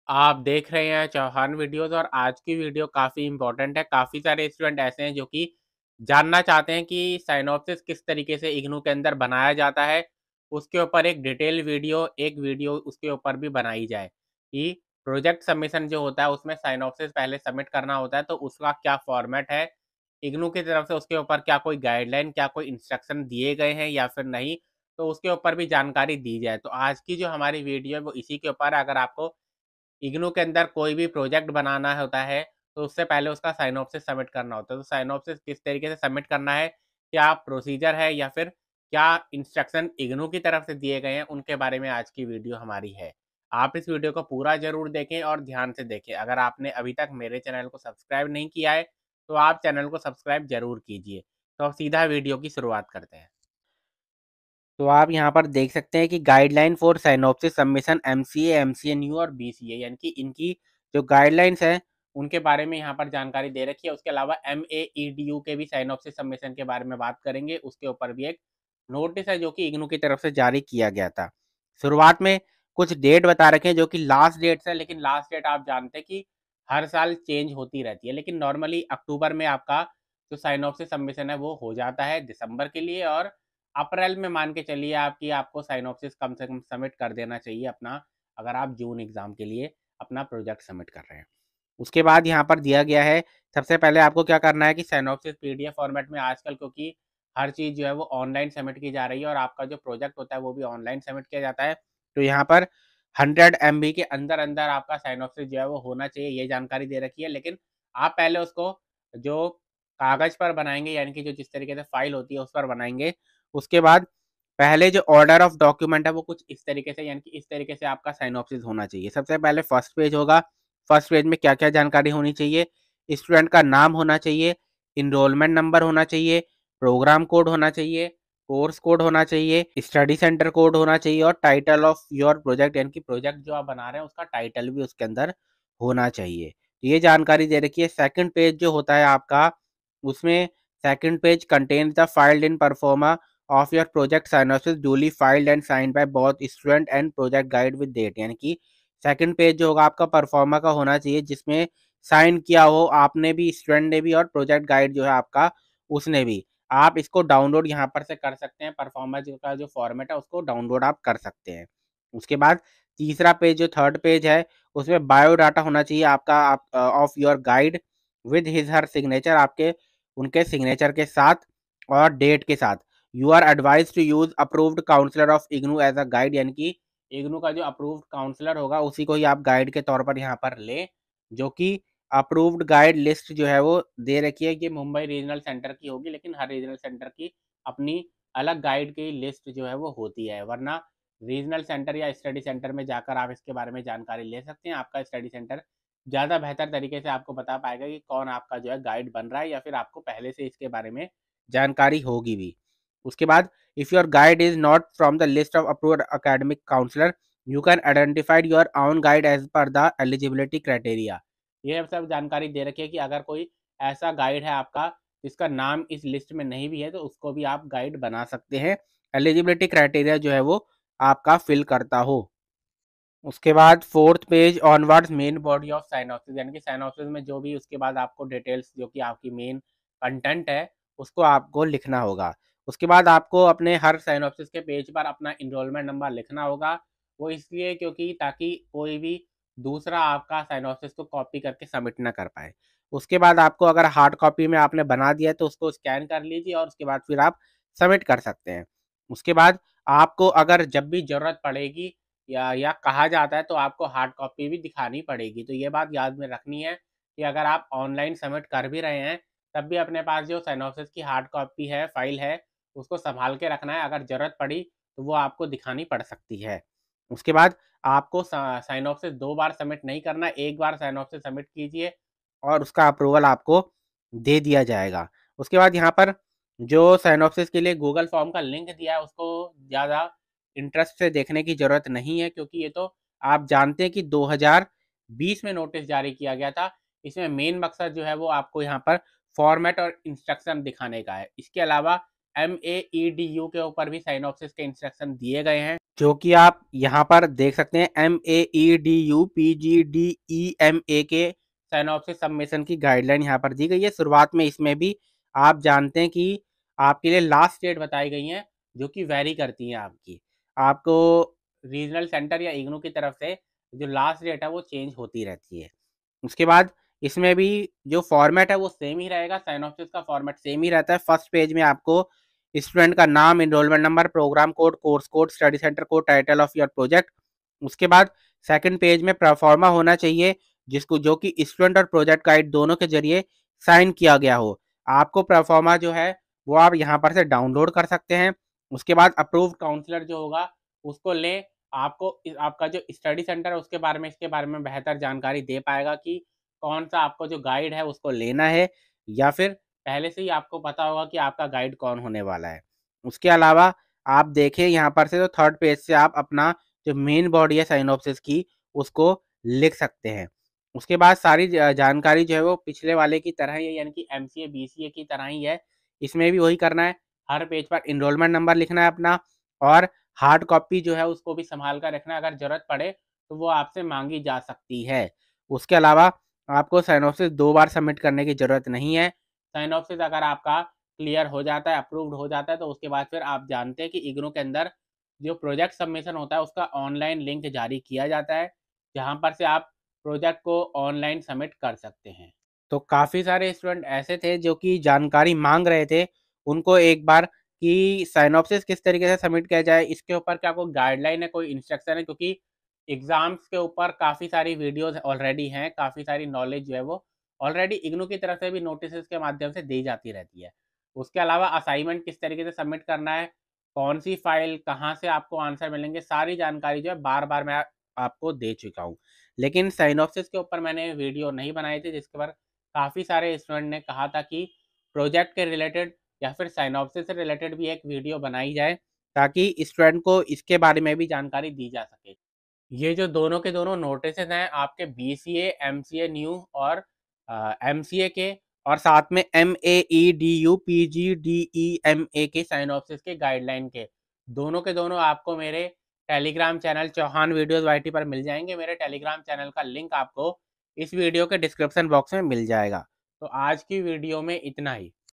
आप देख रहे हैं चौहान वीडियोस और आज की वीडियो काफ़ी इम्पोर्टेंट है। काफ़ी सारे स्टूडेंट ऐसे हैं जो कि जानना चाहते हैं कि साइनॉप्सिस किस तरीके से इग्नू के अंदर बनाया जाता है। उसके ऊपर एक डिटेल वीडियो उसके ऊपर भी बनाई जाए कि प्रोजेक्ट सबमिशन जो होता है उसमें साइनॉप्सिस पहले सबमिट करना होता है तो उसका क्या फॉर्मेट है। इग्नू की तरफ से उसके ऊपर क्या कोई गाइडलाइन, क्या कोई इंस्ट्रक्शन दिए गए हैं या फिर नहीं, तो उसके ऊपर भी जानकारी दी जाए। तो आज की जो हमारी वीडियो है वो इसी के ऊपर है। अगर आपको इग्नू के अंदर कोई भी प्रोजेक्ट बनाना होता है, तो उससे पहले उसका साइनॉप्सिस सबमिट करना होता है। तो साइनॉप्सिस किस तरीके से सबमिट करना है, क्या प्रोसीजर है या फिर क्या इंस्ट्रक्शन इग्नू की तरफ से दिए गए हैं, उनके बारे में आज की वीडियो हमारी है। आप इस वीडियो को पूरा ज़रूर देखें और ध्यान से देखें। अगर आपने अभी तक मेरे चैनल को सब्सक्राइब नहीं किया है, तो आप चैनल को सब्सक्राइब ज़रूर कीजिए। तो अब सीधा वीडियो की शुरुआत करते हैं। तो आप यहाँ पर देख सकते हैं कि guideline for synopsis submission MCA, एमसीएनयू और बीसीए यानी कि इनकी जो गाइडलाइंस हैं, उनके बारे में यहाँ पर जानकारी दे रखी है। उसके अलावा एमएईडीयू के भी साइनॉप्सिस सबमिशन के बारे में बात करेंगे। उसके ऊपर भी एक नोटिस है जो कि इग्नू की तरफ से जारी किया गया था। शुरुआत में कुछ डेट बता रखे हैं जो कि लास्ट डेट्स है, लेकिन लास्ट डेट आप जानते हैं कि हर साल चेंज होती रहती है। लेकिन नॉर्मली अक्टूबर में आपका जो साइनॉप्सिस सबमिशन है वो हो जाता है दिसंबर के लिए, और अप्रैल में मान के चलिए आपकी आपको साइनॉप्सिस कम से कम सबमिट कर देना चाहिए अपना, अगर आप जून एग्ज़ाम के लिए अपना प्रोजेक्ट सबमिट कर रहे हैं। उसके बाद यहाँ पर दिया गया है, सबसे पहले आपको क्या करना है कि साइनॉप्सिस पीडीएफ फॉर्मेट में आजकल, क्योंकि हर चीज़ जो है वो ऑनलाइन सबमिट की जा रही है और आपका जो प्रोजेक्ट होता है वो भी ऑनलाइन सबमिट किया जाता है। तो यहाँ पर 100 एमबी के अंदर अंदर आपका साइनॉप्सिस जो है वो होना चाहिए, ये जानकारी दे रखी है। लेकिन आप पहले उसको जो कागज़ पर बनाएंगे, यानी कि जो जिस तरीके से फाइल होती है उस पर बनाएंगे। उसके बाद पहले जो ऑर्डर ऑफ डॉक्यूमेंट है वो कुछ इस तरीके से, यानी कि इस तरीके से आपका साइनॉप्सिस होना चाहिए। सबसे पहले फर्स्ट पेज होगा। फर्स्ट पेज में क्या क्या जानकारी होनी चाहिए? स्टूडेंट का नाम होना चाहिए, इनरोलमेंट नंबर होना चाहिए, प्रोग्राम कोड होना चाहिए, कोर्स कोड होना चाहिए, स्टडी सेंटर कोड होना चाहिए और टाइटल ऑफ योर प्रोजेक्ट, यानी कि प्रोजेक्ट जो आप बना रहे हैं उसका टाइटल भी उसके अंदर होना चाहिए। ये जानकारी दे रखी है। सेकंड पेज जो होता है आपका, उसमें second page contains the filed in pro forma of your project synopsis duly filed and signed by both student and project guide with date, यानी कि सेकंड पेज जो होगा आपका परफॉर्मा का होना चाहिए जिसमें साइन किया हो आपने भी, स्टूडेंट ने भी और प्रोजेक्ट गाइड जो है आपका उसने भी। आप इसको डाउनलोड यहाँ पर से कर सकते हैं। परफॉर्मा का जो फॉर्मेट है उसको डाउनलोड आप कर सकते हैं। उसके बाद तीसरा पेज जो थर्ड पेज है, उसमें बायोडाटा होना चाहिए आपका, of your guide with his her signature, आपके उनके सिग्नेचर के साथ और डेट के साथ। You are advise to use approved counsellor of IGNOU as a guide, यानी कि इग्नू का जो अप्रूव्ड काउंसलर होगा उसी को ही आप गाइड के तौर पर यहाँ पर ले, जो कि अप्रूव्ड गाइड लिस्ट जो है वो दे रखी है कि मुंबई रीजनल सेंटर की होगी, लेकिन हर रीजनल सेंटर की अपनी अलग गाइड की लिस्ट जो है वो होती है। वरना रीजनल सेंटर या स्टडी सेंटर में जाकर आप इसके बारे में जानकारी ले सकते हैं। आपका स्टडी सेंटर ज़्यादा बेहतर तरीके से आपको बता पाएगा कि कौन आपका जो है गाइड बन रहा है, या फिर आपको पहले से इसके बारे में जानकारी होगी भी। उसके बाद if your guide is not from the list of approved academic counsellor, you can identified your own guide as per the eligibility criteria. ये सब जानकारी दे रखी है कि अगर कोई ऐसा गाइड है आपका जिसका नाम इस लिस्ट में नहीं भी है, तो उसको भी आप गाइड बना सकते हैं, एलिजिबिलिटी क्राइटेरिया जो है वो आपका फिल करता हो। उसके बाद fourth page onwards main body of synopsis, यानी कि साइनॉप्सिस में जो भी उसके बाद आपको डिटेल्स जो कि आपकी मेन कंटेंट है उसको आपको लिखना होगा। उसके बाद आपको अपने हर साइनॉप्सिस के पेज पर अपना इनरोलमेंट नंबर लिखना होगा। वो इसलिए क्योंकि ताकि कोई भी दूसरा आपका साइनॉप्सिस को कॉपी करके सबमिट ना कर पाए। उसके बाद आपको अगर हार्ड कॉपी में आपने बना दिया है तो उसको स्कैन कर लीजिए और उसके बाद फिर आप सबमिट कर सकते हैं। उसके बाद आपको अगर जब भी ज़रूरत पड़ेगी या कहा जाता है तो आपको हार्ड कॉपी भी दिखानी पड़ेगी। तो ये बात याद में रखनी है कि अगर आप ऑनलाइन सबमिट कर भी रहे हैं, तब भी अपने पास जो साइनॉप्सिस की हार्ड कॉपी है, फाइल है, उसको सँभाल के रखना है। अगर ज़रूरत पड़ी तो वो आपको दिखानी पड़ सकती है। उसके बाद आपको साइनॉप्सिस 2 बार सबमिट नहीं करना, 1 बार साइनॉप्सिस सबमिट कीजिए और उसका अप्रूवल आपको दे दिया जाएगा। उसके बाद यहाँ पर जो साइनॉप्सिस के लिए गूगल फॉर्म का लिंक दिया है उसको ज़्यादा इंटरेस्ट से देखने की ज़रूरत नहीं है, क्योंकि ये तो आप जानते हैं कि 2020 में नोटिस जारी किया गया था। इसमें मेन मकसद जो है वो आपको यहाँ पर फॉर्मेट और इंस्ट्रक्शन दिखाने का है। इसके अलावा MAEDU के ऊपर भी साइनॉप्सिस के इंस्ट्रक्शन दिए गए हैं, जो कि आप यहाँ पर देख सकते हैं। MAEDU PGDEMA के साइनॉप्सिस सबमिशन की गाइडलाइन यहाँ पर दी गई है। शुरुआत में इसमें भी आप जानते हैं कि आपके लिए लास्ट डेट बताई गई हैं, जो कि वेरी करती हैं आपकी। आपको रीजनल सेंटर या इग्नू की तरफ से जो लास्ट डेट है वो चेंज होती रहती है। उसके बाद इसमें भी जो फॉर्मेट है वो सेम ही रहेगा, साइनॉप्सिस का फॉर्मेट सेम ही रहता है। फर्स्ट पेज में आपको स्टूडेंट का नाम, enrolment number, programme code, course code, study centre code, title of your project. उसके बाद सेकंड पेज में परफॉर्मा होना चाहिए, जिसको जो कि स्टूडेंट और प्रोजेक्ट गाइड दोनों के जरिए साइन किया गया हो। आपको परफॉर्मा जो है वो आप यहाँ पर से डाउनलोड कर सकते हैं। उसके बाद अप्रूव्ड काउंसलर जो होगा उसको ले, आपको आपका जो स्टडी सेंटर है उसके बारे में, इसके बारे में बेहतर जानकारी दे पाएगा कि कौन सा आपको जो गाइड है उसको लेना है, या फिर पहले से ही आपको पता होगा कि आपका गाइड कौन होने वाला है। उसके अलावा आप देखें यहाँ पर से, तो थर्ड पेज से आप अपना जो मेन बॉडी है साइनॉप्सिस की उसको लिख सकते हैं। उसके बाद सारी जानकारी जो है वो पिछले वाले की तरह ही है, यानी कि MCA BCA की तरह ही है। इसमें भी वही करना है, हर पेज पर इनरोलमेंट नंबर लिखना है अपना, और हार्ड कॉपी जो है उसको भी संभाल कर रखना है, अगर जरूरत पड़े तो वो आपसे मांगी जा सकती है। उसके अलावा आपको साइनॉप्सिस 2 बार सबमिट करने की ज़रूरत नहीं है। साइनॉप्सिस अगर आपका क्लियर हो जाता है, अप्रूव्ड हो जाता है, तो उसके बाद फिर आप जानते हैं कि इग्नू के अंदर जो प्रोजेक्ट सबमिशन होता है उसका ऑनलाइन लिंक जारी किया जाता है, जहाँ पर से आप प्रोजेक्ट को ऑनलाइन सबमिट कर सकते हैं। तो काफ़ी सारे स्टूडेंट ऐसे थे जो कि जानकारी मांग रहे थे, उनको एक बार कि साइनॉप्सिस किस तरीके से सबमिट किया जाए, इसके ऊपर क्या कोई गाइडलाइन है, कोई इंस्ट्रक्शन है, क्योंकि एग्जाम्स के ऊपर काफ़ी सारी वीडियोस ऑलरेडी हैं, काफ़ी सारी नॉलेज जो है वो ऑलरेडी इग्नू की तरफ से भी नोटिस के माध्यम से दी जाती रहती है। उसके अलावा असाइनमेंट किस तरीके से सबमिट करना है, कौन सी फाइल, कहाँ से आपको आंसर मिलेंगे, सारी जानकारी जो है बार बार मैं आपको दे चुका हूँ। लेकिन साइनॉप्सिस के ऊपर मैंने वीडियो नहीं बनाई थी, जिसके पर काफ़ी सारे स्टूडेंट ने कहा था कि प्रोजेक्ट के रिलेटेड या फिर साइनॉप्सिस से रिलेटेड भी एक वीडियो बनाई जाए, ताकि स्टूडेंट को इसके बारे में भी जानकारी दी जा सके। ये जो दोनों के दोनों नोटिसेस हैं आपके BCA, MCA न्यू और MCA के, और साथ में MAEDU PGDEMA के साइनॉप्सिस के गाइडलाइन के, दोनों के दोनों आपको मेरे telegram channel Chauhan videos YT पर मिल जाएंगे। मेरे टेलीग्राम चैनल का लिंक आपको इस वीडियो के डिस्क्रिप्शन बॉक्स में मिल जाएगा। तो आज की वीडियो में इतना ही।